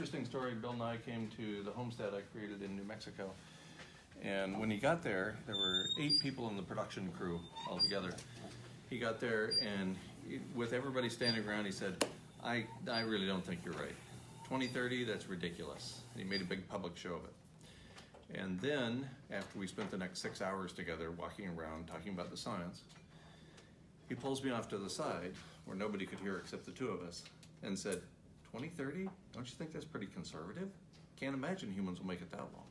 interesting story. Bill Nye came to the homestead I created in New Mexico. And when he got there, there were 8 people in the production crew altogether. He got there, and with everybody standing around, he said, I really don't think you're right. 2030, that's ridiculous. And he made a big public show of it. And then, after we spent the next 6 hours together walking around talking about the science, he pulls me off to the side, where nobody could hear except the 2 of us, and said, 2030? Don't you think that's pretty conservative? Can't imagine humans will make it that long.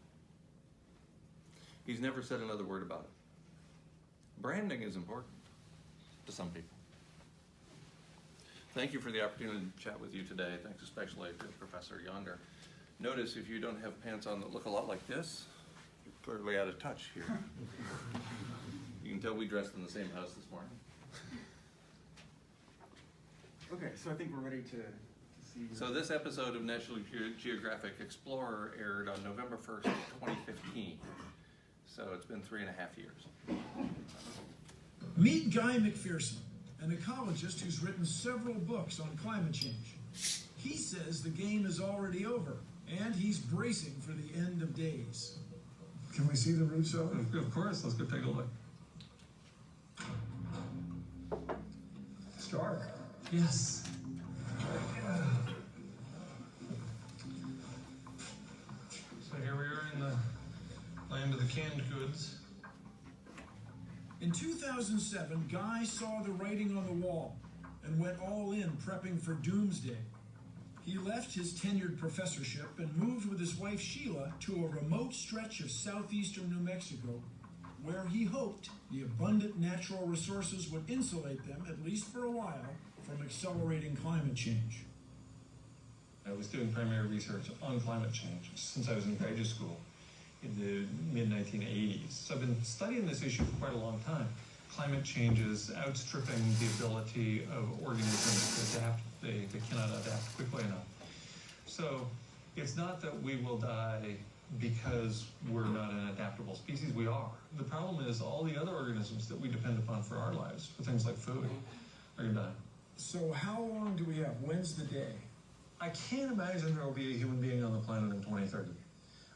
He's never said another word about it. Branding is important to some people. Thank you for the opportunity to chat with you today. Thanks especially to Professor Yonder. Notice if you don't have pants on that look a lot like this, you're clearly out of touch here. You can tell we dressed in the same house this morning. Okay, so I think we're ready to see. So this episode of National Geographic Explorer aired on November 1st, 2015. So it's been 3.5 years. Meet Guy McPherson, an ecologist who's written several books on climate change. He says the game is already over, and he's bracing for the end of days. Can we see the roots of it? Of course, let's go take a look. It's dark. Yes. So here we are in the land of the canned goods. In 2007, Guy saw the writing on the wall and went all in prepping for doomsday. He left his tenured professorship and moved with his wife Sheila to a remote stretch of southeastern New Mexico, where he hoped the abundant natural resources would insulate them, at least for a while, from accelerating climate change. I was doing primary research on climate change since I was in graduate school in the mid-1980s. So I've been studying this issue for quite a long time. Climate change is outstripping the ability of organisms to adapt. They cannot adapt quickly enough. So it's not that we will die because we're not an adaptable species. We are. The problem is all the other organisms that we depend upon for our lives, for things like food, are going to die. So how long do we have? When's the day? I can't imagine there will be a human being on the planet in 2030.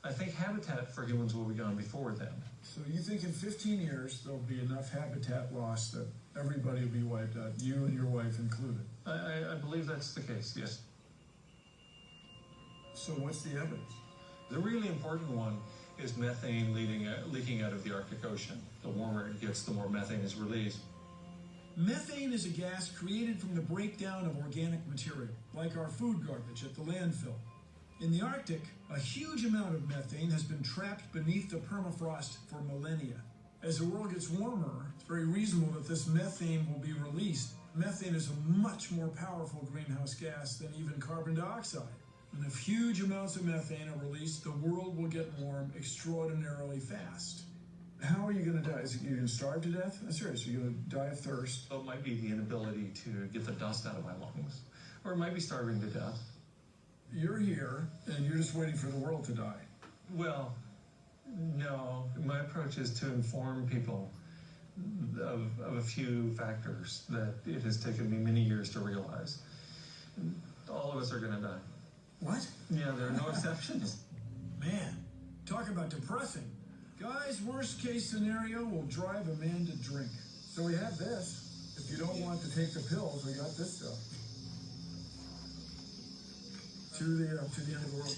I think habitat for humans will be gone before then. So you think in 15 years there'll be enough habitat loss that everybody will be wiped out, you and your wife included? I believe that's the case, yes. So what's the evidence? The really important one is methane leaking out of the Arctic Ocean. The warmer it gets, the more methane is released. Methane is a gas created from the breakdown of organic material, like our food garbage at the landfill. In the Arctic, a huge amount of methane has been trapped beneath the permafrost for millennia. As the world gets warmer, it's very reasonable that this methane will be released. Methane is a much more powerful greenhouse gas than even carbon dioxide. And if huge amounts of methane are released, the world will get warm extraordinarily fast. How are you going to die? Is it you're going to starve to death? I'm serious. You're going to die of thirst? So it might be the inability to get the dust out of my lungs, or it might be starving to death. You're here, and you're just waiting for the world to die. Well, no. My approach is to inform people of a few factors that it has taken me many years to realize. All of us are going to die. What? Yeah, there are no exceptions. Man, talk about depressing. Guy's worst case scenario will drive a man to drink. So we have this. If you don't want to take the pills, we got this stuff. To the end of the world.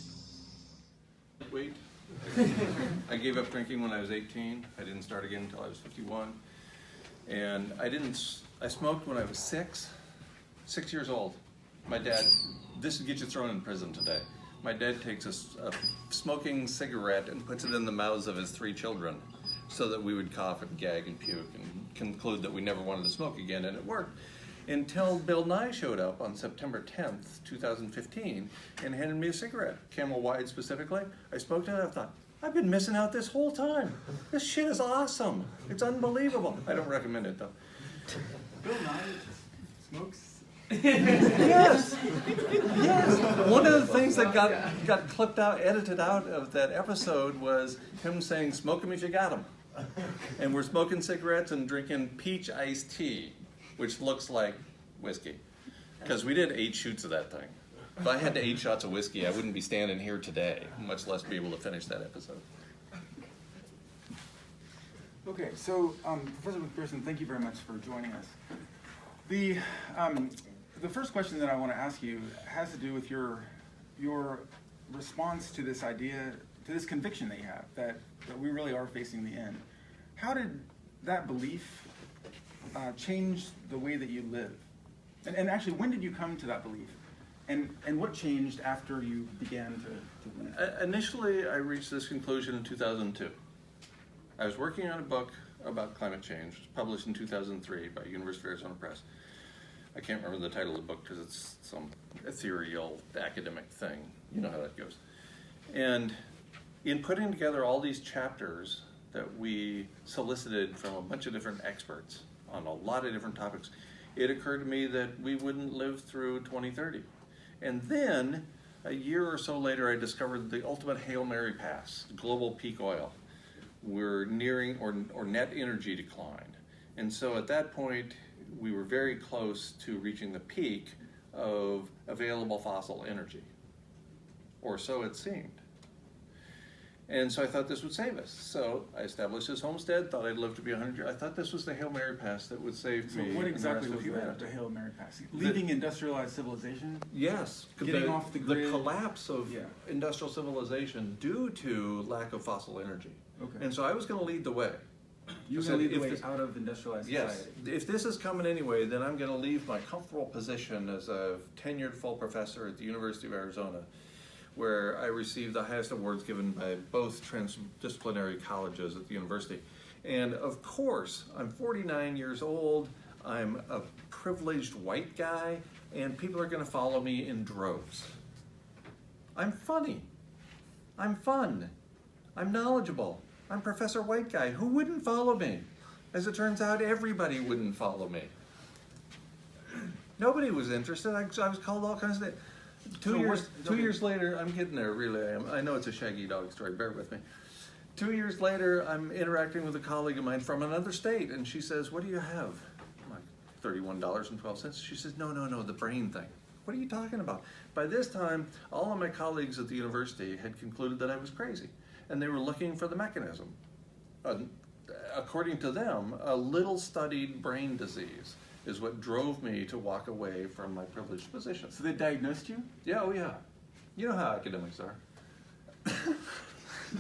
Wait. I gave up drinking when I was 18. I didn't start again until I was 51. And I smoked when I was 6 years old. My dad, this would get you thrown in prison today. My dad takes a smoking cigarette and puts it in the mouths of his 3 children so that we would cough and gag and puke and conclude that we never wanted to smoke again, and it worked. Until Bill Nye showed up on September 10th, 2015, and handed me a cigarette, Camel Wide specifically. I smoked it, and I thought, I've been missing out this whole time. This shit is awesome. It's unbelievable. I don't recommend it, though. Bill Nye smokes. Yes. Yes. One of the things that got clipped out, edited out of that episode was him saying, "Smoke 'em if you got 'em." And we're smoking cigarettes and drinking peach iced tea, which looks like whiskey, because we did 8 shoots of that thing. If I had 8 shots of whiskey, I wouldn't be standing here today, much less be able to finish that episode. Okay, so Professor McPherson, thank you very much for joining us. The first question that I want to ask you has to do with your response to this idea, to this conviction that you have, that we really are facing the end. How did that belief change the way that you live? And actually, when did you come to that belief? And what changed after you began to believe? Initially, I reached this conclusion in 2002. I was working on a book about climate change, published in 2003 by University of Arizona Press. I can't remember the title of the book because it's some ethereal academic thing. You know how that goes. And in putting together all these chapters that we solicited from a bunch of different experts on a lot of different topics, it occurred to me that we wouldn't live through 2030. And then, a year or so later, I discovered the ultimate Hail Mary pass, global peak oil. We're nearing or net energy decline. And so at that point, we were very close to reaching the peak of available fossil energy, or so it seemed. And so I thought this would save us. So I established this homestead, thought I'd live to be 100 years. I thought this was the Hail Mary pass that would save me. So what exactly and was the rest of the humanity. Hail Mary pass? Leaving industrialized civilization? Yes. Getting off the grid? The collapse of Yeah. industrial civilization due to lack of fossil energy. Okay. And so I was going to lead the way. You were So going to lead if the way this- out of industrialized Yes. society? If this is coming anyway, then I'm going to leave my comfortable position as a tenured full professor at the University of Arizona, where I received the highest awards given by both transdisciplinary colleges at the university. And of course, I'm 49 years old, I'm a privileged white guy, and people are going to follow me in droves. I'm funny. I'm fun. I'm knowledgeable. I'm Professor White Guy. Who wouldn't follow me? As it turns out, everybody wouldn't follow me. Nobody was interested. I was called all kinds of things. Two years later, I'm getting there, really I am. I know it's a Shaggy Dog story, bear with me. 2 years later, I'm interacting with a colleague of mine from another state, and she says, what do you have? I'm like, $31.12. She says, no, the brain thing. What are you talking about? By this time, all of my colleagues at the university had concluded that I was crazy, and they were looking for the mechanism. According to them, a little studied brain disease is what drove me to walk away from my privileged position. So they diagnosed you? Yeah, oh yeah. You know how academics are.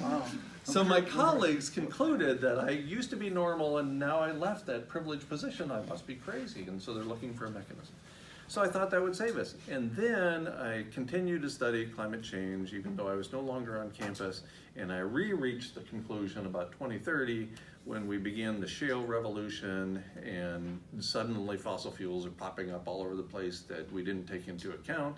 Wow. So my colleagues concluded that I used to be normal and now I left that privileged position. I must be crazy, and so they're looking for a mechanism. So I thought that would save us. And then I continued to study climate change, even though I was no longer on campus, and I reached the conclusion about 2030 when we began the shale revolution, and suddenly fossil fuels are popping up all over the place that we didn't take into account.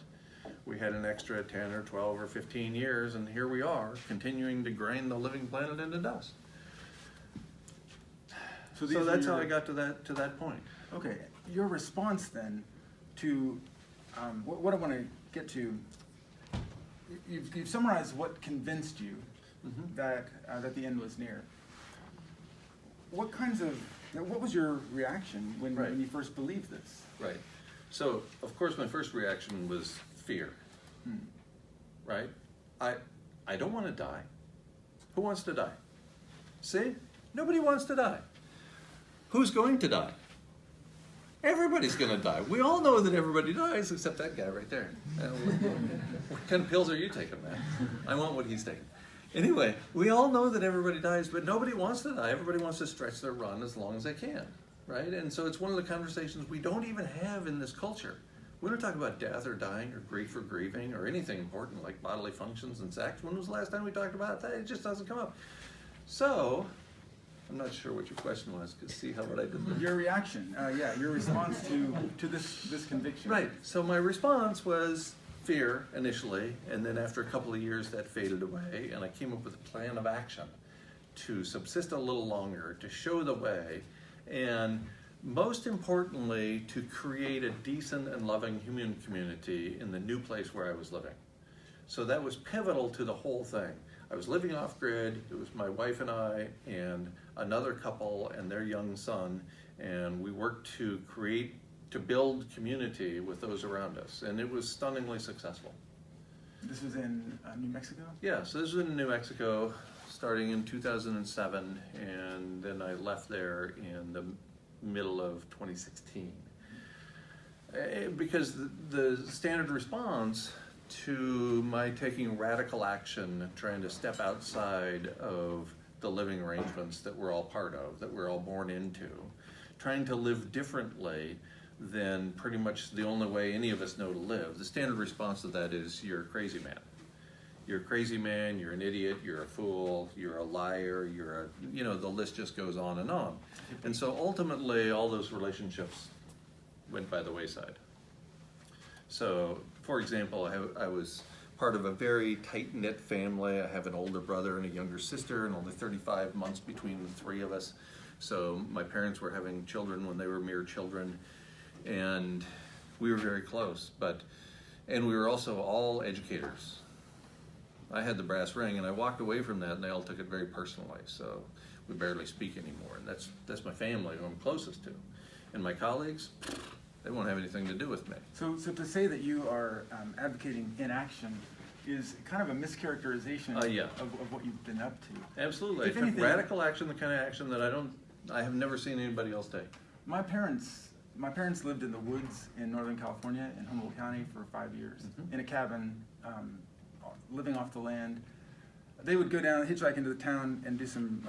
We had an extra 10 or 12 or 15 years, and here we are, continuing to grind the living planet into dust. So that's how I got to that point. Okay, your response then to what I want to get to, you've summarized what convinced you that the end was near. What was your reaction when you first believed this? Right. So, of course, my first reaction was fear. Right? I don't want to die. Who wants to die? See? Nobody wants to die. Who's going to die? Everybody's going to die. We all know that everybody dies except that guy right there. What kind of pills are you taking, man? I want what he's taking. Anyway, we all know that everybody dies, but nobody wants to die. Everybody wants to stretch their run as long as they can, right? And so it's one of the conversations we don't even have in this culture. We don't talk about death or dying or grief or grieving or anything important like bodily functions and sex. When was the last time we talked about that? It just doesn't come up. So, I'm not sure what your question was, because see how what I did there. Your reaction, your response to this conviction. Right, so my response was fear initially, and then after a couple of years that faded away, and I came up with a plan of action to subsist a little longer, to show the way, and most importantly, to create a decent and loving human community in the new place where I was living. So that was pivotal to the whole thing. I was living off-grid. It was my wife and I and another couple and their young son, and we worked to create to build community with those around us, and it was stunningly successful. This was in New Mexico? Yeah, so this was in New Mexico, starting in 2007, and then I left there in the middle of 2016. Because the standard response to my taking radical action, trying to step outside of the living arrangements that we're all part of, that we're all born into, trying to live differently than pretty much the only way any of us know to live. The standard response to that is, you're a crazy man. You're a crazy man, you're an idiot, you're a fool, you're a liar, the list just goes on and on. And so ultimately, all those relationships went by the wayside. So, for example, I was part of a very tight-knit family. I have an older brother and a younger sister, and only 35 months between the three of us. So my parents were having children when they were mere children, and we were very close. And we were also all educators. I had the brass ring, and I walked away from that, and they all took it very personally. So we barely speak anymore, and that's my family who I'm closest to. And my colleagues, they won't have anything to do with me. So to say that you are advocating inaction is kind of a mischaracterization Yeah. of what you've been up to. Absolutely. If I took anything- radical action, the kind of action that I have never seen anybody else take. My parents lived in the woods in Northern California in Humboldt County for 5 years, in a cabin, living off the land. They would go down, hitchhike into the town, and do some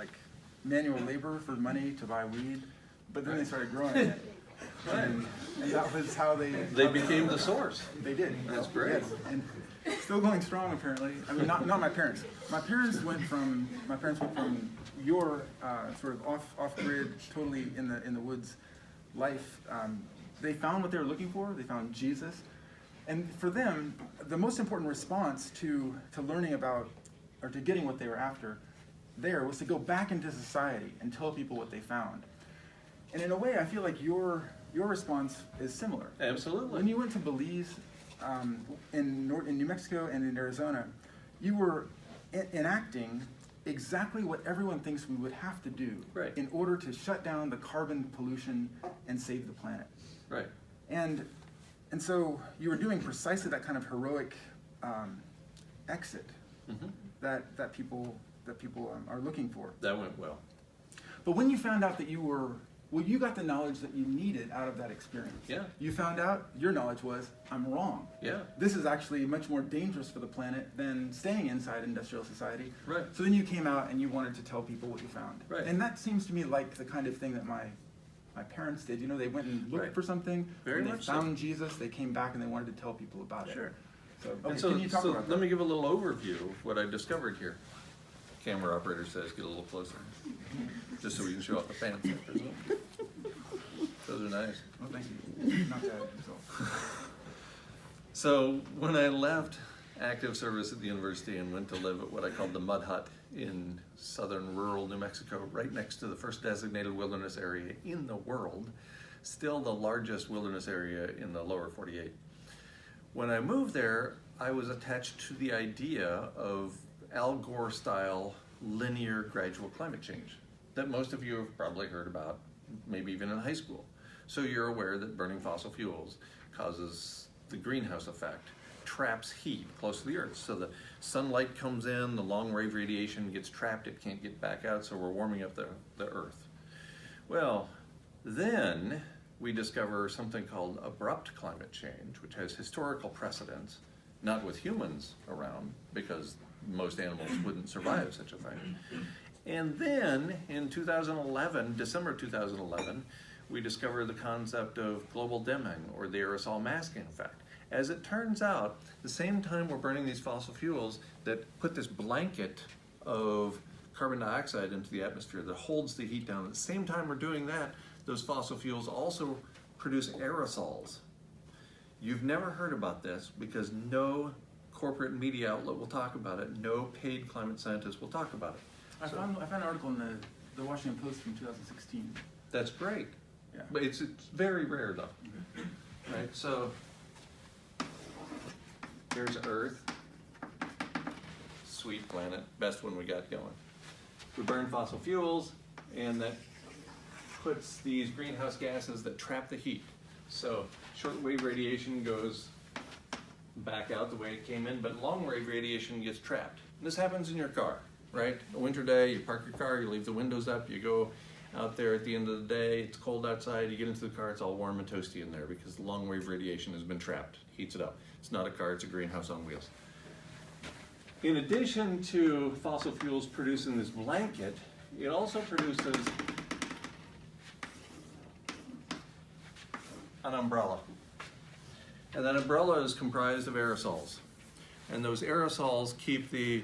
manual labor for money to buy weed, but then they started growing it. And that was how they became the source. They did. That's great. Yes. And still going strong, apparently. I mean, not my parents. My parents went from your sort of off grid, totally in the woods life. They found what they were looking for. They found Jesus, and for them, the most important response to learning about or to getting what they were after there was to go back into society and tell people what they found. And in a way, I feel like your response is similar. Absolutely. When you went to Belize, in New Mexico and in Arizona, you were enacting exactly what everyone thinks we would have to do in order to shut down the carbon pollution and save the planet. Right. And so you were doing precisely that kind of heroic exit that people are looking for. That went well. But when you found out that you got the knowledge that you needed out of that experience. Yeah. You found out your knowledge was, I'm wrong. Yeah. This is actually much more dangerous for the planet than staying inside industrial society. Right. So then you came out and you wanted to tell people what you found. Right. And that seems to me like the kind of thing that my parents did. They went and looked for something. Very when much they found Jesus, they came back and they wanted to tell people about it. Sure. So, can you talk about that? Let me give a little overview of what I discovered here. Camera operator says, get a little closer. Just so we can show off the pants. Those are nice. Oh, thank you. Not bad. So when I left active service at the university and went to live at what I called the Mud Hut in southern rural New Mexico, right next to the first designated wilderness area in the world, still the largest wilderness area in the lower 48. When I moved there, I was attached to the idea of Al Gore-style linear gradual climate change that most of you have probably heard about, maybe even in high school. So you're aware that burning fossil fuels causes the greenhouse effect, traps heat close to the Earth. So the sunlight comes in, the long-wave radiation gets trapped, it can't get back out, so we're warming up the Earth. Well, then we discover something called abrupt climate change, which has historical precedence, not with humans around, because most animals wouldn't survive such a thing. And then in 2011, December 2011, we discover the concept of global dimming, or the aerosol masking effect. As it turns out, the same time we're burning these fossil fuels that put this blanket of carbon dioxide into the atmosphere that holds the heat down, at the same time we're doing that, those fossil fuels also produce aerosols. You've never heard about this because no corporate media outlet will talk about it, no paid climate scientist will talk about it. I found an article in the Washington Post from 2016. That's great. Yeah. But it's very rare though. Right? So here's Earth. Sweet planet. Best one we got going. We burn fossil fuels, and that puts these greenhouse gases that trap the heat. So short-wave radiation goes back out the way it came in, but long-wave radiation gets trapped. And this happens in your car, right? A winter day, you park your car, you leave the windows up, you go out there at the end of the day, it's cold outside, you get into the car, it's all warm and toasty in there because the long-wave radiation has been trapped, heats it up. It's not a car, it's a greenhouse on wheels. In addition to fossil fuels producing this blanket, it also produces an umbrella. And that umbrella is comprised of aerosols. And those aerosols keep the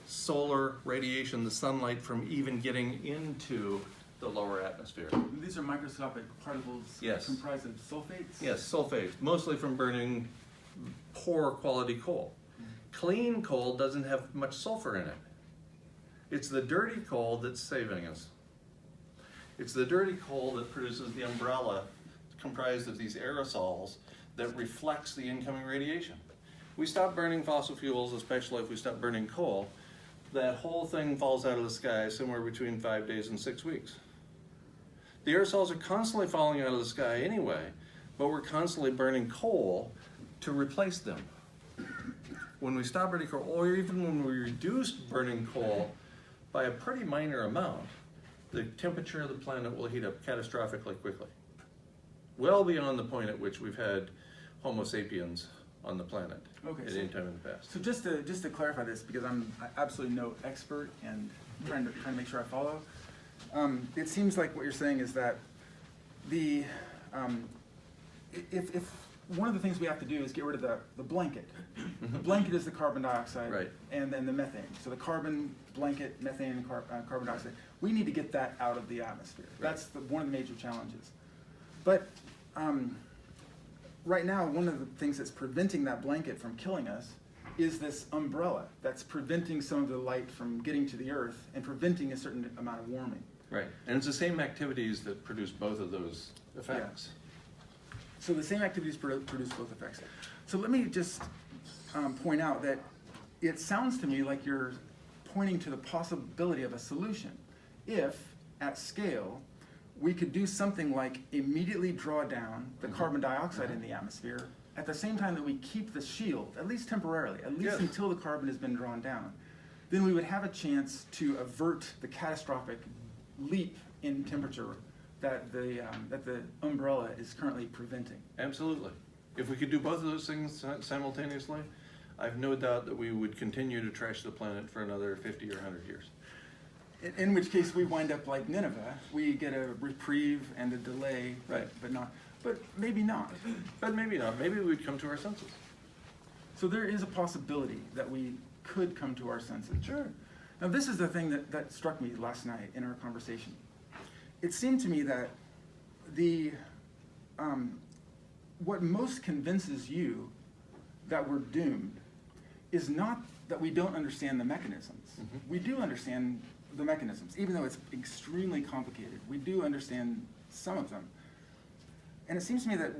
solar radiation, the sunlight, from even getting into the lower atmosphere. These are microscopic particles Yes. comprised of sulfates? Yes, sulfates, mostly from burning poor quality coal. Clean coal doesn't have much sulfur in it. It's the dirty coal that's saving us. It's the dirty coal that produces the umbrella comprised of these aerosols that reflects the incoming radiation. We stop burning fossil fuels, especially if we stop burning coal, that whole thing falls out of the sky somewhere between 5 days and 6 weeks. The aerosols are constantly falling out of the sky anyway, but we're constantly burning coal to replace them. When we stop burning coal, or even when we reduce burning coal by a pretty minor amount, the temperature of the planet will heat up catastrophically quickly. Well beyond the point at which we've had Homo sapiens on the planet Okay, at so- any time in the past. So just to clarify this, because I'm absolutely no expert and trying to make sure I follow, it seems like what you're saying is that the if one of the things we have to do is get rid of the blanket. The blanket is the carbon dioxide Right. and then the methane. So the carbon blanket, methane, and carbon dioxide. We need to get that out of the atmosphere. Right. That's one of the major challenges. But right now, one of the things that's preventing that blanket from killing us is this umbrella that's preventing some of the light from getting to the earth and preventing a certain amount of warming. Right, and it's the same activities that produce both of those effects. So the same activities produce both effects. So let me just point out that it sounds to me like you're pointing to the possibility of a solution. If, at scale, we could do something like immediately draw down the carbon dioxide in the atmosphere at the same time that we keep the shield, at least temporarily, at least Yes. until the carbon has been drawn down, then we would have a chance to avert the catastrophic leap in temperature that the umbrella is currently preventing. Absolutely. If we could do both of those things simultaneously, I've no doubt that we would continue to trash the planet for another 50 or 100 years. In which case we wind up like Nineveh. We get a reprieve and a delay, Right. but maybe not. But maybe not. Maybe we'd come to our senses. So there is a possibility that we could come to our senses. Sure. Now this is the thing that struck me last night in our conversation. It seemed to me that what most convinces you that we're doomed is not that we don't understand the mechanisms. We do understand the mechanisms, even though it's extremely complicated. We do understand some of them. And it seems to me that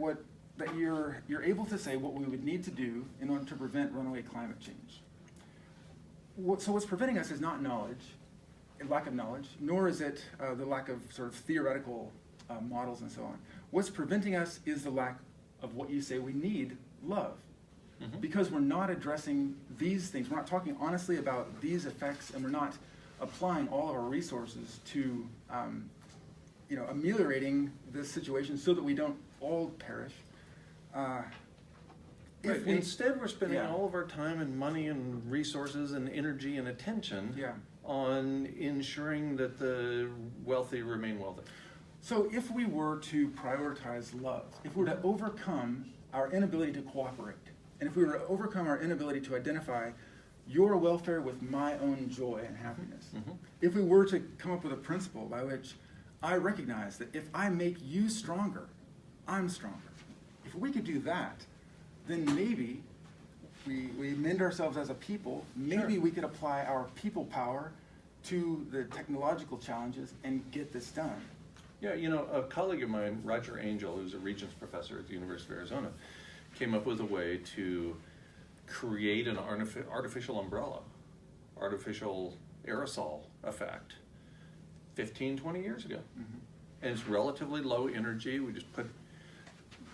you're able to say what we would need to do in order to prevent runaway climate change. So what's preventing us is not knowledge, a lack of knowledge, nor is it the lack of sort of theoretical models and so on. What's preventing us is the lack of what you say we need, love. Because we're not addressing these things. We're not talking honestly about these effects, and we're not applying all of our resources to ameliorating this situation so that we don't all perish. Right. Instead, we're spending Yeah. all of our time and money and resources and energy and attention Yeah. on ensuring that the wealthy remain wealthy. So if we were to prioritize love, if we were to overcome our inability to cooperate, and if we were to overcome our inability to identify your welfare with my own joy and happiness, if we were to come up with a principle by which I recognize that if I make you stronger, I'm stronger. If we could do that, then maybe we mend ourselves as a people. Maybe Sure. we could apply our people power to the technological challenges and get this done. Yeah, a colleague of mine, Roger Angel, who's a Regents professor at the University of Arizona, came up with a way to create an artificial umbrella, artificial aerosol effect 15, 20 years ago. And it's relatively low energy. We just put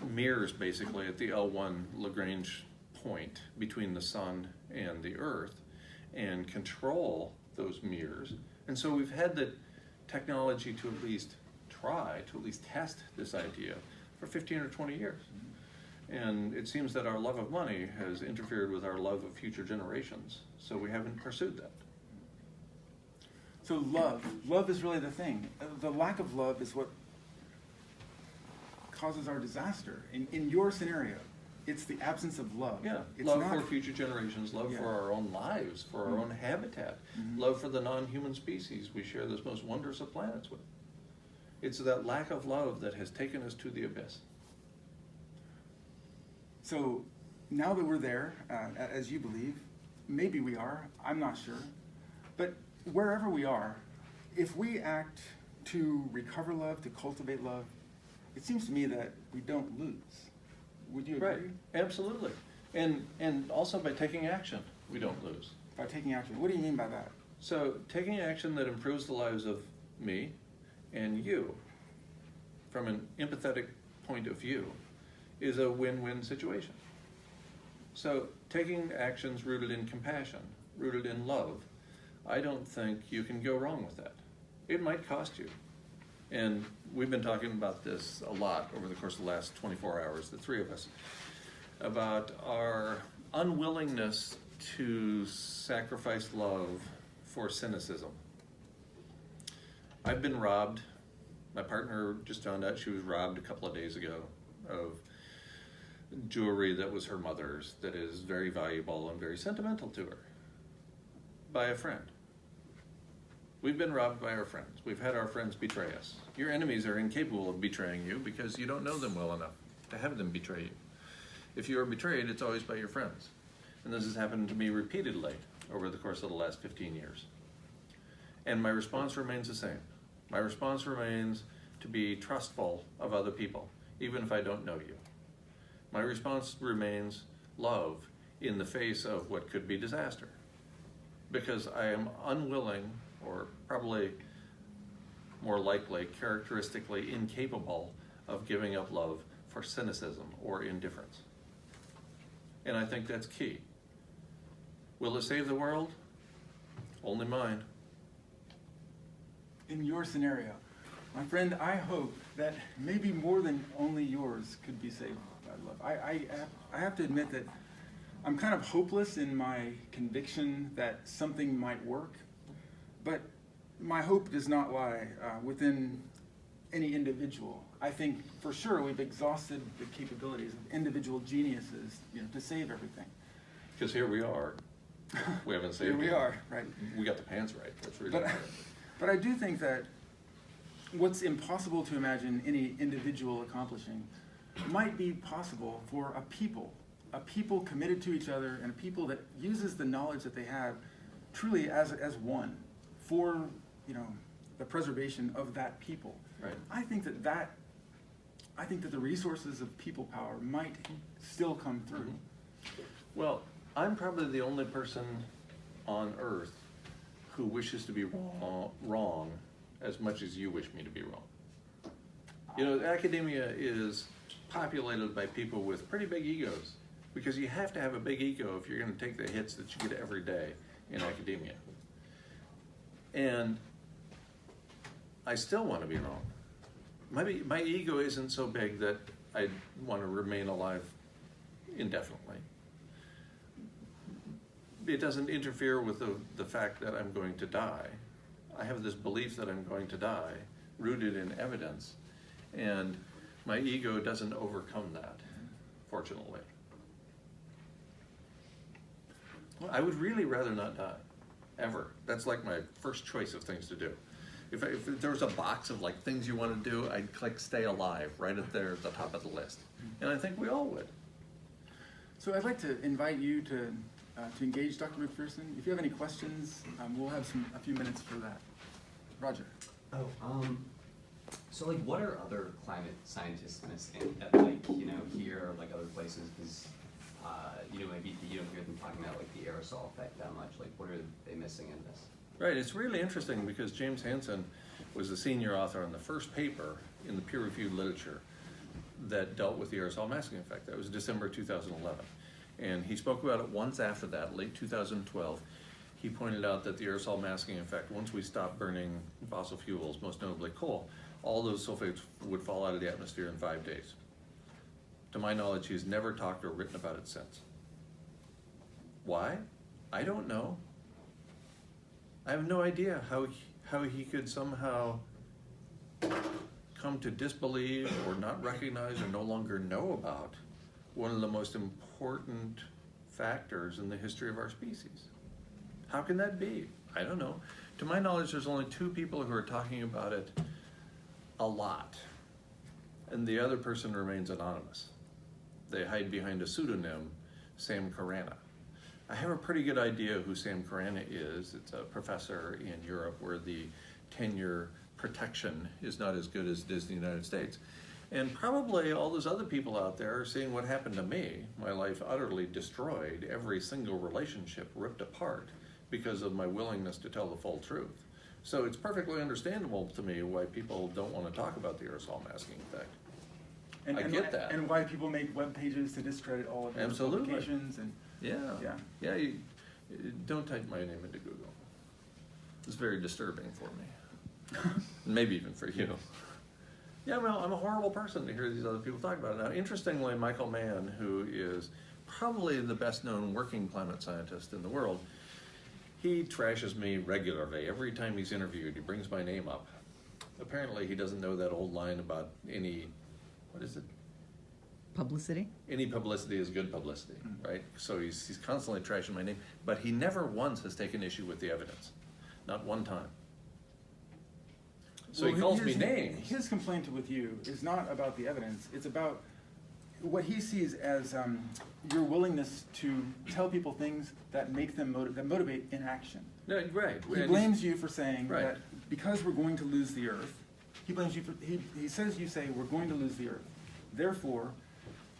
mirrors basically at the L1 Lagrange point between the sun and the earth and control those mirrors. And so we've had the technology to at least try, to at least test this idea for 15 or 20 years. And it seems that our love of money has interfered with our love of future generations, so we haven't pursued that. So love is really the thing. The lack of love is what causes our disaster. In your scenario, it's the absence of love. Yeah, it's love not, for future generations, love for our own lives, for our own habitat, love for the non-human species we share this most wondrous of planets with. It's that lack of love that has taken us to the abyss. So now that we're there, as you believe, maybe we are, I'm not sure, but wherever we are, if we act to recover love, to cultivate love, it seems to me that we don't lose. Would you agree? Right, absolutely. And also by taking action, we don't lose. By taking action. What do you mean by that? So taking action that improves the lives of me and you from an empathetic point of view is a win-win situation. So taking actions rooted in compassion, rooted in love, I don't think you can go wrong with that. It might cost you. And we've been talking about this a lot over the course of the last 24 hours, the three of us, about our unwillingness to sacrifice love for cynicism. I've been robbed. My partner just found out she was robbed a couple of days ago of jewelry that was her mother's that is very valuable and very sentimental to her by a friend. We've been robbed by our friends. We've had our friends betray us. Your enemies are incapable of betraying you because you don't know them well enough to have them betray you. If you are betrayed, it's always by your friends. And this has happened to me repeatedly over the course of the last 15 years. And my response remains the same. My response remains to be trustful of other people, even if I don't know you. My response remains love in the face of what could be disaster. Because I am unwilling, or probably more likely, characteristically incapable of giving up love for cynicism or indifference. And I think that's key. Will it save the world? Only mine. In your scenario, my friend, I hope that maybe more than only yours could be saved by love. I have to admit that I'm kind of hopeless in my conviction that something might work, but my hope does not lie within any individual. I think for sure we've exhausted the capabilities of individual geniuses, to save everything. Because here we are. We haven't saved Here we it. are, right? We got the pants right. That's really But I do think that what's impossible to imagine any individual accomplishing might be possible for a people committed to each other, and a people that uses the knowledge that they have truly as one for the preservation of that people. Right. I think that the resources of people power might still come through. Mm-hmm. Well, I'm probably the only person on earth who wishes to be wrong as much as you wish me to be wrong. Academia is populated by people with pretty big egos, because you have to have a big ego if you're going to take the hits that you get every day in academia. And I still want to be wrong. My ego isn't so big that I want to remain alive indefinitely. It doesn't interfere with the fact that I'm going to die. I have this belief that I'm going to die, rooted in evidence, and my ego doesn't overcome that, fortunately. I would really rather not die, ever. That's like my first choice of things to do. If there was a box of things you want to do, I'd click stay alive right at there at the top of the list. And I think we all would. So I'd like to invite you to engage Dr. McPherson. If you have any questions, we'll have a few minutes for that. Roger. So what are other climate scientists missing at here or other places? Because maybe you don't hear them talking about the aerosol effect that much. What are they missing in this? Right, it's really interesting because James Hansen was the senior author on the first paper in the peer-reviewed literature that dealt with the aerosol masking effect. That was December 2011. And he spoke about it once after that, late 2012. He pointed out that the aerosol masking effect, once we stopped burning fossil fuels, most notably coal, all those sulfates would fall out of the atmosphere in 5 days. To my knowledge, he's never talked or written about it since. Why? I don't know. I have no idea how he could somehow come to disbelieve or not recognize or no longer know about one of the most important factors in the history of our species. How can that be? I don't know. To my knowledge, there's only 2 people who are talking about it a lot, and the other person remains anonymous. They hide behind a pseudonym, Sam Carana. I have a pretty good idea who Sam Carana is. It's a professor in Europe where the tenure protection is not as good as it is in the United States. And probably all those other people out there are seeing what happened to me. My life utterly destroyed, every single relationship ripped apart because of my willingness to tell the full truth. So it's perfectly understandable to me why people don't want to talk about the aerosol masking effect. I get that. And why people make web pages to discredit all of those publications. And yeah. Don't type my name into Google. It's very disturbing for me. Maybe even for you. Yeah, well, I'm a horrible person to hear these other people talk about it. Now, interestingly, Michael Mann, who is probably the best known working climate scientist in the world, he trashes me regularly. Every time he's interviewed, he brings my name up. Apparently, he doesn't know that old line about what is it? Publicity? Any publicity is good publicity, right? So he's constantly trashing my name, but he never once has taken issue with the evidence. Not one time. So he calls me names. His complaint with you is not about the evidence. It's about what he sees as your willingness to tell people things that make them that motivate inaction. No, right. He blames you for saying right. that because we're going to lose the Earth, he blames you for, he says you say we're going to lose the Earth. Therefore,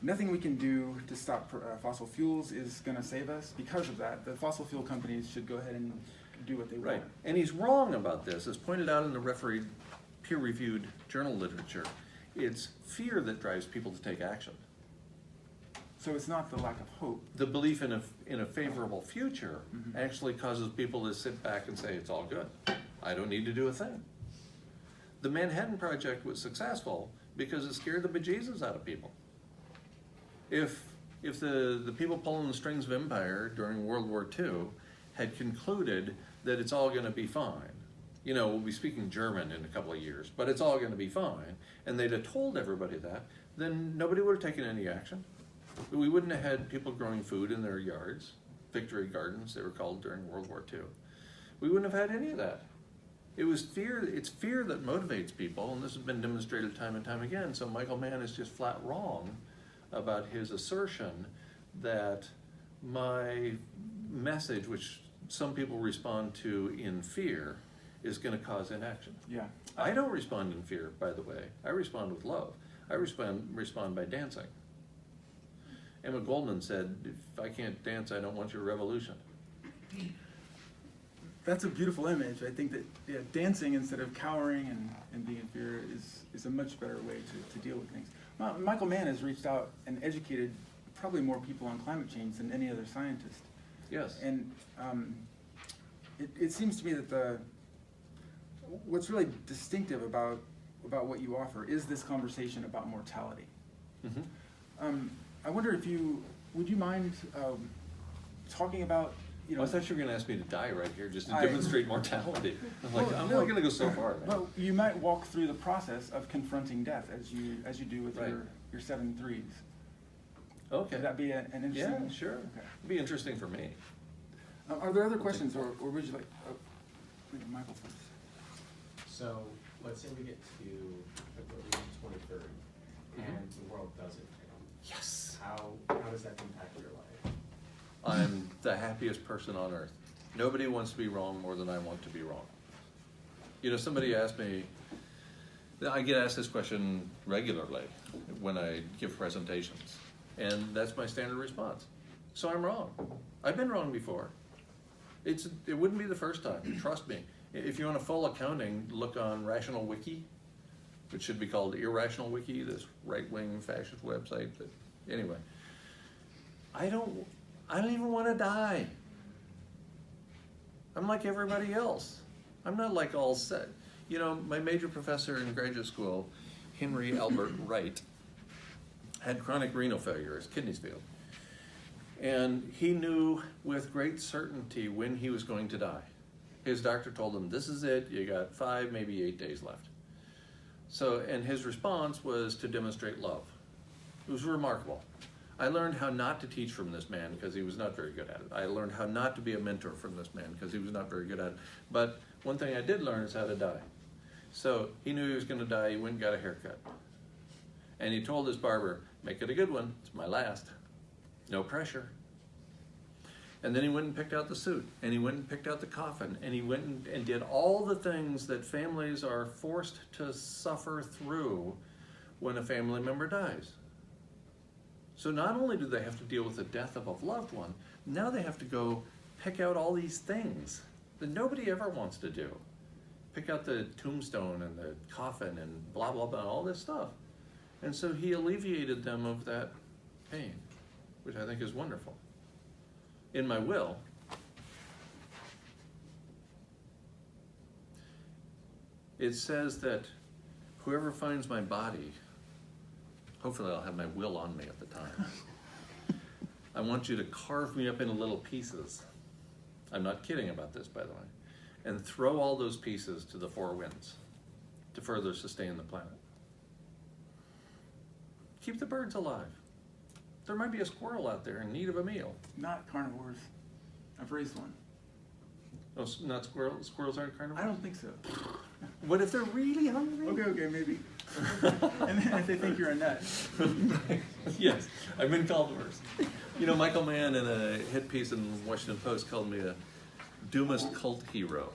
nothing we can do to stop fossil fuels is going to save us. Because of that, the fossil fuel companies should go ahead and do what they Right. want. And he's wrong about this. As pointed out in the peer-reviewed journal literature, it's fear that drives people to take action. So it's not the lack of hope. The belief in a favorable future actually causes people to sit back and say, it's all good. I don't need to do a thing. The Manhattan Project was successful because it scared the bejesus out of people. If the people pulling the strings of empire during World War II had concluded that it's all going to be fine, we'll be speaking German in a couple of years, but it's all going to be fine, and they'd have told everybody that, then nobody would have taken any action. We wouldn't have had people growing food in their yards, victory gardens, they were called during World War II. We wouldn't have had any of that. It's fear that motivates people, and this has been demonstrated time and time again, so Michael Mann is just flat wrong about his assertion that my message, which some people respond to in fear, is going to cause inaction. Yeah. I don't respond in fear, by the way. I respond with love. I respond by dancing. Emma Goldman said, if I can't dance, I don't want your revolution. That's a beautiful image. I think that dancing instead of cowering and being in fear is a much better way to deal with things. Michael Mann has reached out and educated probably more people on climate change than any other scientist. Yes. And it seems to me that what's really distinctive about what you offer is this conversation about mortality. Mm-hmm. I wonder if would you mind talking about, I thought you were going to ask me to die right here just to demonstrate mortality. I'm only going to go so far. Well, you might walk through the process of confronting death as you do with your 7 threes. Okay. Would that be an interesting? Yeah, sure. Okay. It'd be interesting for me. Are there other questions, or would you like maybe Michael first? So let's say we get to February 23rd and the world doesn't fail. Yes. How does that impact your life? I'm the happiest person on earth. Nobody wants to be wrong more than I want to be wrong. Somebody asked me, I get asked this question regularly when I give presentations, and that's my standard response. So I'm wrong. I've been wrong before. It wouldn't be the first time, trust me. If you want a full accounting, look on Rational Wiki. which should be called Irrational Wiki, this right-wing fascist website. But anyway, I don't even want to die. I'm like everybody else. I'm not like all set. You know, my major professor in graduate school, Henry Albert Wright, had chronic renal failure, his kidneys failed. And he knew with great certainty when he was going to die. His doctor told him, this is it, you got 5, maybe 8 days left. So, and his response was to demonstrate love. It was remarkable. I learned how not to teach from this man because he was not very good at it. I learned how not to be a mentor from this man because he was not very good at it. But one thing I did learn is how to die. So he knew he was going to die, he went and got a haircut. And he told his barber, make it a good one, it's my last. No pressure. And then he went and picked out the suit, and he went and picked out the coffin, and he went and did all the things that families are forced to suffer through when a family member dies. So not only do they have to deal with the death of a loved one, now they have to go pick out all these things that nobody ever wants to do. Pick out the tombstone and the coffin and blah, blah, blah, all this stuff. And so he alleviated them of that pain, which I think is wonderful. In my will, it says that whoever finds my body, hopefully I'll have my will on me at the time. I want you to carve me up into little pieces. I'm not kidding about this, by the way. And throw all those pieces to the four winds to further sustain the planet. Keep the birds alive. There might be a squirrel out there in need of a meal. Not carnivores. I've raised one. Oh, not squirrels? Squirrels aren't carnivores? I don't think so. What if they're really hungry? Okay, maybe. And then if they think you're a nut. Yes, I've been called worse. You know, Michael Mann in a hit piece in the Washington Post called me a doomist cult hero.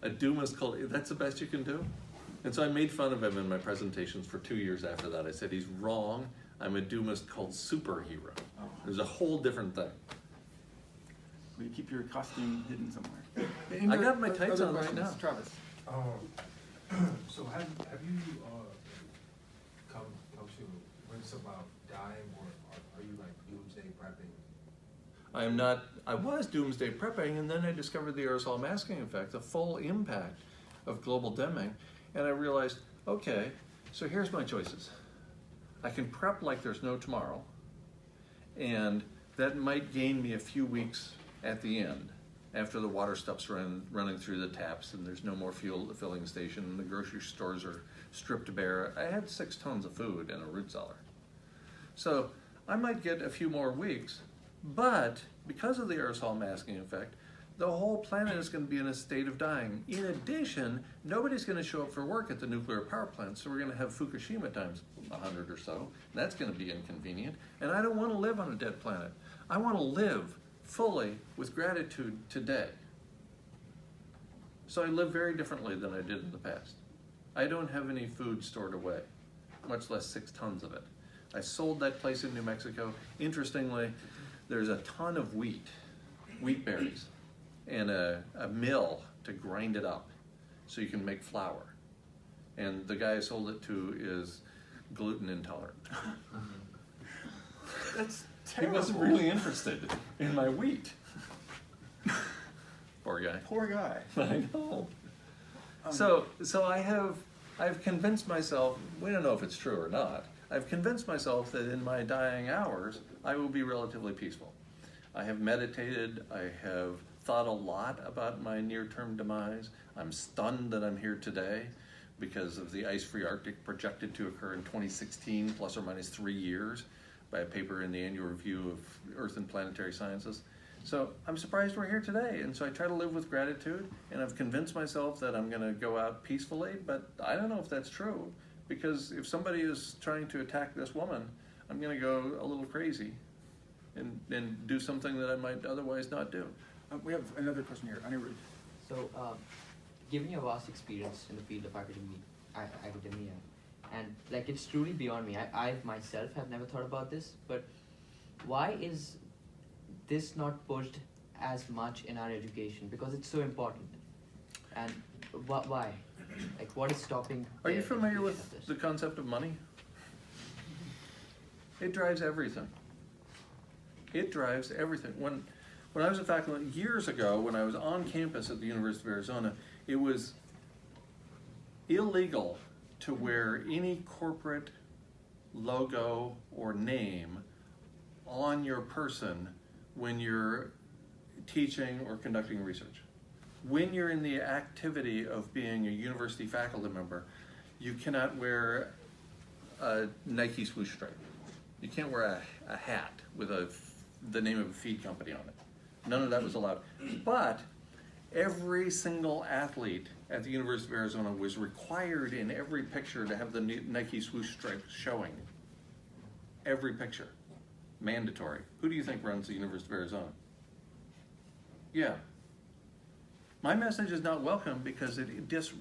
A doomist cult, that's the best you can do? And so I made fun of him in my presentations for 2 years after that. I said, he's wrong. I'm a doomist called superhero. There's a whole different thing. Will you keep your costume hidden somewhere? I got my tights on right now. Travis. So have you come to wits about dying, or are you like doomsday prepping? I am not, I was doomsday prepping, and then I discovered the aerosol masking effect, the full impact of global dimming, and I realized, okay, so here's my choices. I can prep like there's no tomorrow, and that might gain me a few weeks at the end, after the water stops running through the taps and there's no more fuel at the filling station and the grocery stores are stripped bare. I had 6 tons of food in a root cellar. So I might get a few more weeks, but because of the aerosol masking effect, the whole planet is going to be in a state of dying. In addition, nobody's going to show up for work at the nuclear power plant, so we're going to have Fukushima times 100 or so. And that's going to be inconvenient. And I don't want to live on a dead planet. I want to live fully with gratitude today. So I live very differently than I did in the past. I don't have any food stored away, much less 6 tons of it. I sold that place in New Mexico. Interestingly, there's a ton of wheat berries, and a mill to grind it up so you can make flour. And the guy I sold it to is gluten intolerant. That's He terrible. wasn't really interested in my wheat. Poor guy. Poor guy. I know. So I've convinced myself, we don't know if it's true or not, I've convinced myself that in my dying hours, I will be relatively peaceful. I have meditated, I have thought a lot about my near-term demise. I'm stunned that I'm here today because of the ice-free Arctic projected to occur in 2016, plus or minus 3 years, by a paper in the Annual Review of Earth and Planetary Sciences. So I'm surprised we're here today, and so I try to live with gratitude, and I've convinced myself that I'm gonna go out peacefully, but I don't know if that's true, because if somebody is trying to attack this woman, I'm gonna go a little crazy and do something that I might otherwise not do. We have another question here. Anirudh. So, given your vast experience in the field of academia, and like it's truly beyond me. I myself have never thought about this, but why is this not pushed as much in our education? Because it's so important. And why? Like, what is stopping? Are you their familiar inclusion with of the this? concept of money? It drives everything. It drives everything. When I was a faculty, years ago, when I was on campus at the University of Arizona, it was illegal to wear any corporate logo or name on your person when you're teaching or conducting research. When you're in the activity of being a university faculty member, you cannot wear a Nike swoosh stripe. You can't wear a hat with the name of a feed company on it. None of that was allowed. But every single athlete at the University of Arizona was required in every picture to have the Nike swoosh stripe showing. Every picture. Mandatory. Who do you think runs the University of Arizona? Yeah. My message is not welcome because it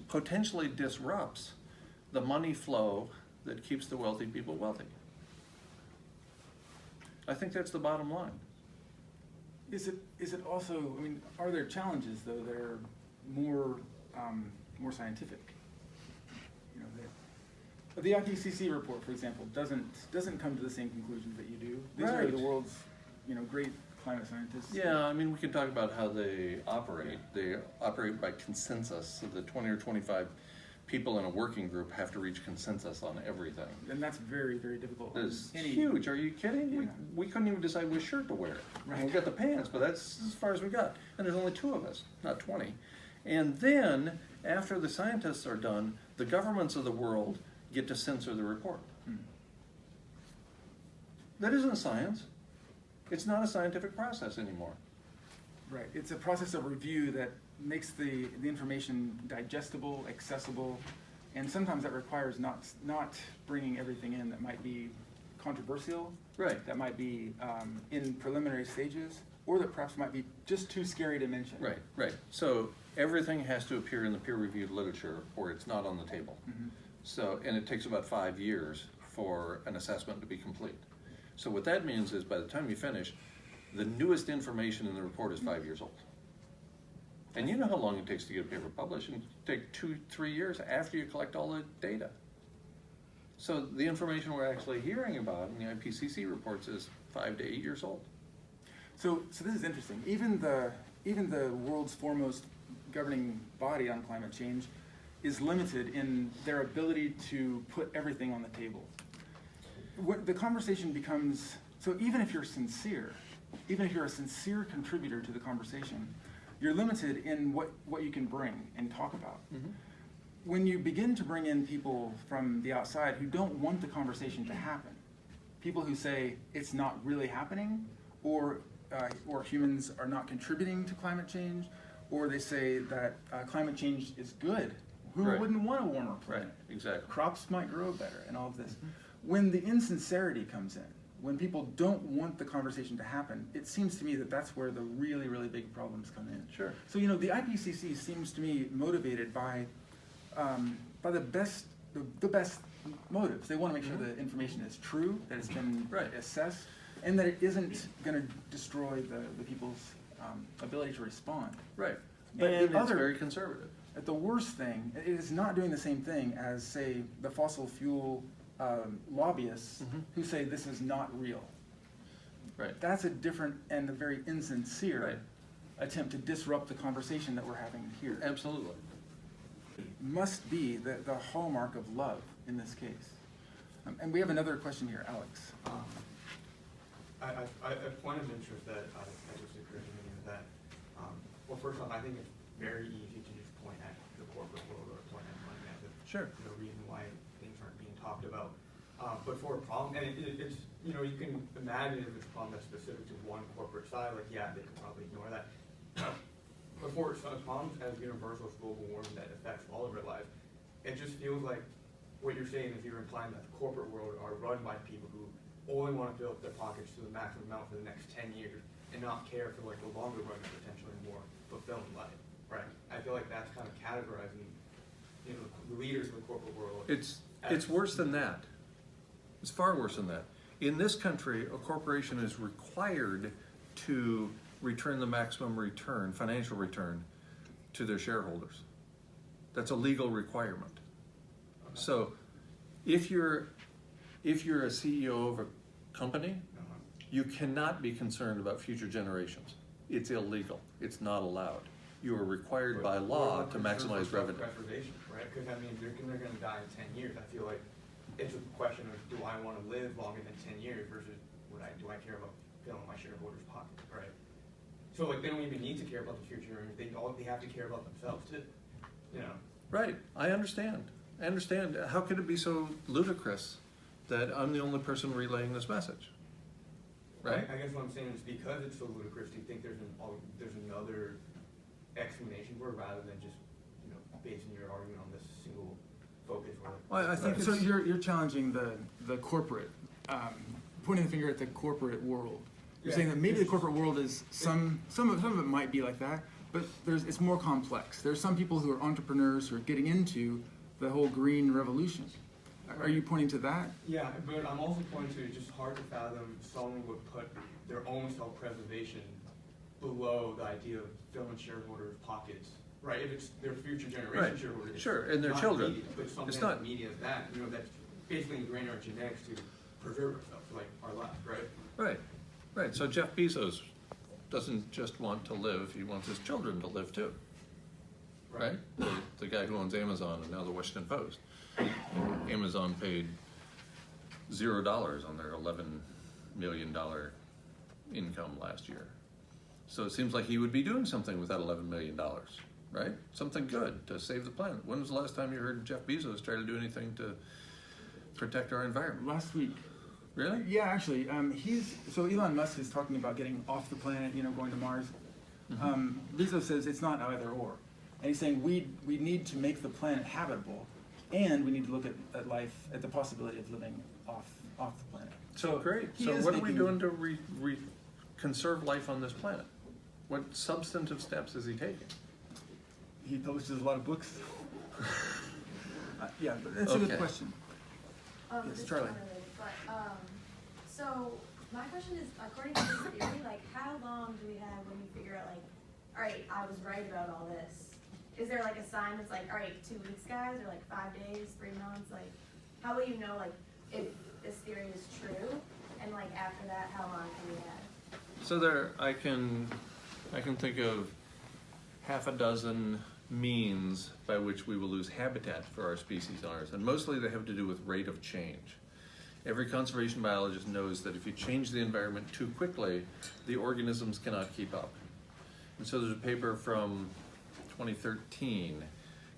potentially disrupts the money flow that keeps the wealthy people wealthy. I think that's the bottom line. Is it also, I mean, are there challenges though that are more scientific? You know, the IPCC report, for example, doesn't come to the same conclusions that you do. These are Right. the world's, great climate scientists. Yeah, I mean, we can talk about how they operate. They operate by consensus. So the 20 or 25 people in a working group have to reach consensus on everything. And that's very, very difficult. on It's any- huge. Are you kidding? Yeah. We couldn't even decide which shirt to wear. Right. We got the pants, but that's as far as we got. And there's only 2 of us, not 20. And then, after the scientists are done, the governments of the world get to censor the report. That isn't science. It's not a scientific process anymore. Right. It's a process of review that makes the information digestible, accessible, and sometimes that requires not bringing everything in that might be controversial, Right. that might be in preliminary stages, or that perhaps might be just too scary to mention. Right, right. So everything has to appear in the peer-reviewed literature or it's not on the table. Mhm. So, and it takes about 5 years for an assessment to be complete. So what that means is by the time you finish, the newest information in the report is 5 years old. And you know how long it takes to get a paper published, and it take 2-3 years after you collect all the data. So the information we're actually hearing about in the IPCC reports is 5 to 8 years old. So this is interesting. Even the world's foremost governing body on climate change is limited in their ability to put everything on the table. What the conversation becomes, so even if you're sincere, even if you're a sincere contributor to the conversation, you're limited in what you can bring and talk about. Mm-hmm. When you begin to bring in people from the outside who don't want the conversation to happen, people who say it's not really happening, or humans are not contributing to climate change, or they say that climate change is good. Who Right. wouldn't want a warmer planet? Right, exactly. Crops might grow better and all of this. When the insincerity comes in, when people don't want the conversation to happen, it seems to me that that's where the really, really big problems come in. Sure. So, the IPCC seems to me motivated by the best motives. They want to make sure the information is true, that it's been Right. assessed, and that it isn't going to destroy the people's ability to respond. Right. But And the it's other- very conservative. The worst thing, it is not doing the same thing as, say, the fossil fuel lobbyists Mhm. who say this is not real. Right. That's a different and a very insincere Right. attempt to disrupt the conversation that we're having here. Absolutely. Must be the hallmark of love in this case. And we have another question here, Alex. A point of interest that just occurred to me is that, well, first off, I think it's very easy to just point at the corporate world or point at money as Sure. the reason why things aren't being talked about. But for a problem, and it's, you can imagine if it's a problem that's specific to one corporate side, like, yeah, they could probably ignore that. But for some problems as universal as global warming that affects all of our lives, it just feels like what you're saying is you're implying that the corporate world are run by people who only want to fill up their pockets to the maximum amount for the next 10 years and not care for like the longer run and potentially more fulfilling life, right? I feel like that's kind of categorizing, the leaders of the corporate world. It's worse than that. It's far worse than that. In this country, a corporation is required to return the maximum return, financial return, to their shareholders. That's a legal requirement. So if you're a CEO of a company, you cannot be concerned about future generations. It's illegal. It's not allowed. You are required by law to maximize revenue. Preservation, right? Because I mean, if they're going to die in 10 years, I feel like it's a question of, do I want to live longer than 10 years versus do I care about filling my shareholders' pockets, right? So like, they don't even need to care about the future. They have to care about themselves too, you know? Right, I understand. I understand. How could it be so ludicrous that I'm the only person relaying this message? Right? I guess what I'm saying is, because it's so ludicrous, do you think there's another explanation for it rather than just, you know, basing your argument on this single focus? Well, I think so. You're challenging the corporate, pointing the finger at the corporate world. You're saying that maybe the corporate world is some of it might be like that, but it's more complex. There's some people who are entrepreneurs who are getting into the whole green revolution. Are you pointing to that? Yeah, but I'm also pointing to, it's just hard to fathom someone would put their own self-preservation below the idea of filling shareholders' pockets, right? If it's their future generation shareholders. Sure, and their not children. Immediate, but something It's not immediate as that, you know, that's basically ingrained in our genetics to preserve ourselves, like our life, right? Right, right. So Jeff Bezos doesn't just want to live, he wants his children to live too. Right? The guy who owns Amazon and now the Washington Post. Amazon paid $0 on their $11 million income last year. So it seems like he would be doing something with that $11 million, right? Something good to save the planet. When was the last time you heard Jeff Bezos try to do anything to protect our environment? Last week. Really? Yeah, actually. So Elon Musk is talking about getting off the planet, you know, going to Mars. Bezos says it's not either or. And he's saying we need to make the planet habitable, and we need to look at life, at the possibility of living off the planet. So great. So what are we doing to conserve life on this planet? What substantive steps is he taking? He publishes a lot of books. Yeah, but that's a good question. Yes, Charlie. So my question is, according to this theory, like, how long do we have when we figure out, like, all right, I was right about all this? Is there like a sign that's like, all right, 2 weeks, guys, or like 5 days, 3 months? Like, how will you know, like, if this theory is true? And like after that, how long do we have? So I can think of half a dozen means by which we will lose habitat for our species on Earth, and mostly they have to do with rate of change. Every conservation biologist knows that if you change the environment too quickly, the organisms cannot keep up. And so there's a paper from 2013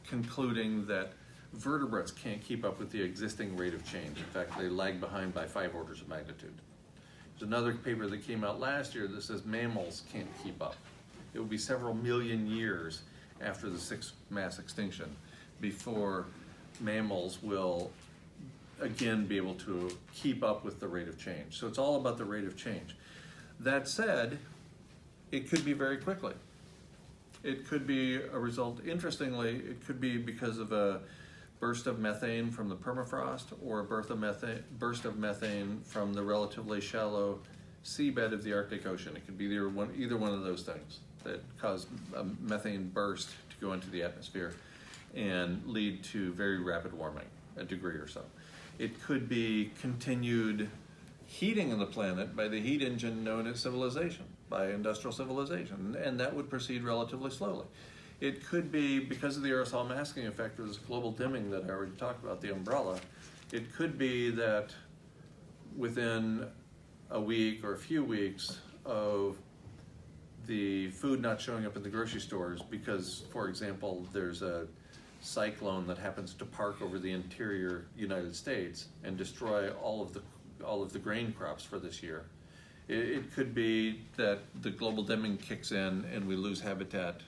concluding that vertebrates can't keep up with the existing rate of change. In fact, they lag behind by 5 orders of magnitude. There's another paper that came out last year that says mammals can't keep up. It will be several million years after the 6th mass extinction before mammals will again be able to keep up with the rate of change. So it's all about the rate of change. That said, it could be very quickly. It could be a result, interestingly, it could be because of a burst of methane from the permafrost or a burst of methane from the relatively shallow seabed of the Arctic Ocean. It could be either one of those things that cause a methane burst to go into the atmosphere and lead to very rapid warming, a degree or so. It could be continued heating of the planet by the heat engine known as civilization, by industrial civilization, and that would proceed relatively slowly. It could be because of the aerosol masking effect, or this global dimming that I already talked about, the umbrella. It could be that within a week or a few weeks of the food not showing up in the grocery stores because, for example, there's a cyclone that happens to park over the interior United States and destroy all of the grain crops for this year. It could be that the global dimming kicks in and we lose habitat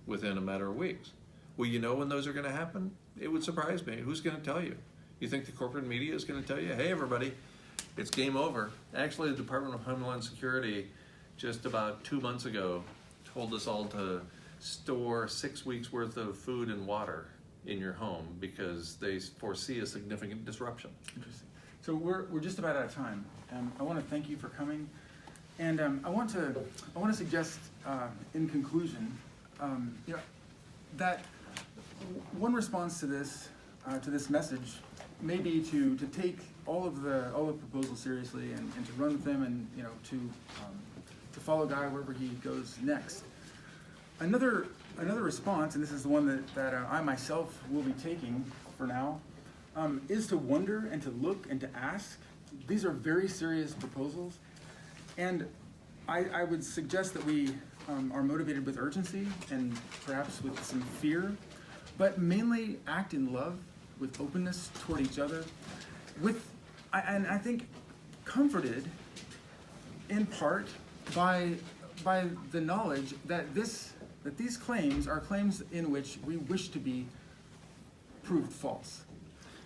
within a matter of weeks. Will you know when those are going to happen? It would surprise me. Who's going to tell you? You think the corporate media is going to tell you, hey everybody, it's game over? Actually, the Department of Homeland Security just about 2 months ago told us all to store 6 weeks worth of food and water in your home because they foresee a significant disruption. Interesting. So we're just about out of time. I want to thank you for coming, and I want to suggest in conclusion, that one response to this message may be to take all of the proposals seriously and to run with them, and to follow Guy wherever he goes next. Another response, and this is the one that I myself will be taking for now, is to wonder and to look and to ask. These are very serious proposals, and I would suggest that we are motivated with urgency and perhaps with some fear, but mainly act in love, with openness toward each other, and I think comforted in part by the knowledge that these claims are claims in which we wish to be proved false.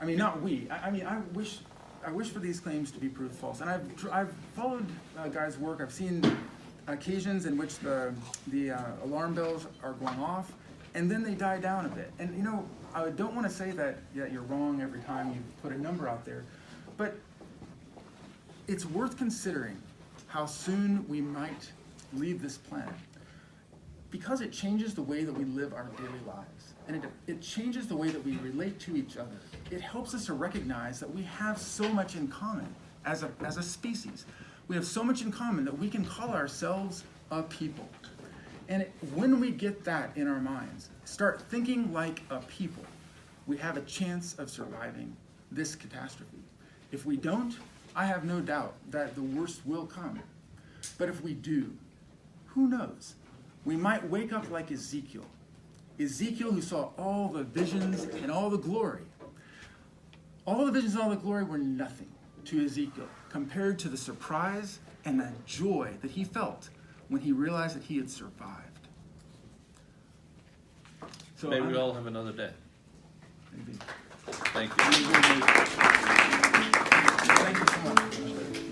I mean, not we. I wish for these claims to be proved false. And I've followed Guy's work. I've seen occasions in which the alarm bells are going off, and then they die down a bit. And I don't want to say that you're wrong every time you put a number out there, but it's worth considering how soon we might leave this planet, because it changes the way that we live our daily lives, and it changes the way that we relate to each other. It helps us to recognize that we have so much in common as a species. We have so much in common that we can call ourselves a people. And when we get that in our minds, start thinking like a people, we have a chance of surviving this catastrophe. If we don't, I have no doubt that the worst will come. But if we do, who knows? We might wake up like Ezekiel who saw all the visions and all the glory. All the visions and all the glory were nothing to Ezekiel compared to the surprise and the joy that he felt when he realized that he had survived. So May we all have another day. Maybe. Thank you. Thank you so much.